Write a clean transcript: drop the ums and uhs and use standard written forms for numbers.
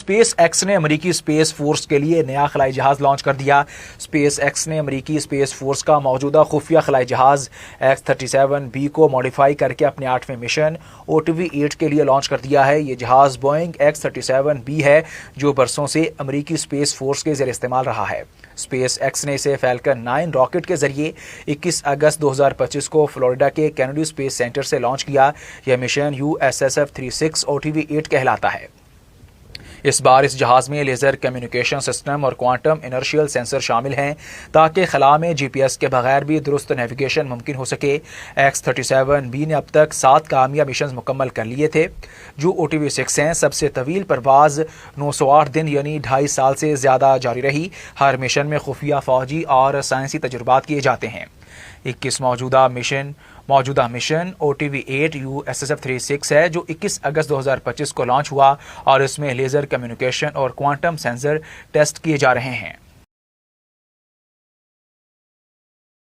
Space x ने अमेरिकी space force के लिए नया खलाई जहाज लॉन्च कर दिया। स्पेस एक्स ने अमेरिकी स्पेस फोर्स का मौजूदा खुफिया खलाई जहाज X-37B को मॉडिफाई करके अपने 8वें मिशन OTV-8 के लिए लॉन्च कर दिया है। ये जहाज बोइंग X-37B है जो बरसों से अमेरिकी स्पेस फोर्स के ज़रिए इस्तेमाल रहा है। स्पेस एक्स ने इसे फैल्कन 9 रॉकेट के जरिए 21 अगस्त 2025 को फ्लोरिडा के कैनेडी स्पेस सेंटर से लॉन्च किया। यह मिशन USSF-36 OTV-8 कहलाता है। इस बार इस जहाज में लेज़र कम्युनिकेशन सिस्टम और क्वांटम इनर्शियल सेंसर शामिल हैं ताकि खला में GPS के बगैर भी दुरुस्त नेविगेशन मुमकिन हो सके। X-37B ने अब तक 7 कामयाब मिशन मुकम्मल कर लिए थे जो OTV-6 हैं। सबसे तवील परवाज़ 908 दिन यानी 2.5 साल से ज़्यादा जारी रही। हर मिशन में खुफिया फौजी और साइंसी तजुर्बात किए जाते हैं। 21 मौजूदा मिशन OTV-8 USSF-36 है जो 21 अगस्त 2025 को लॉन्च हुआ और इसमें लेज़र कम्युनिकेशन और क्वांटम सेंसर टेस्ट किए जा रहे हैं।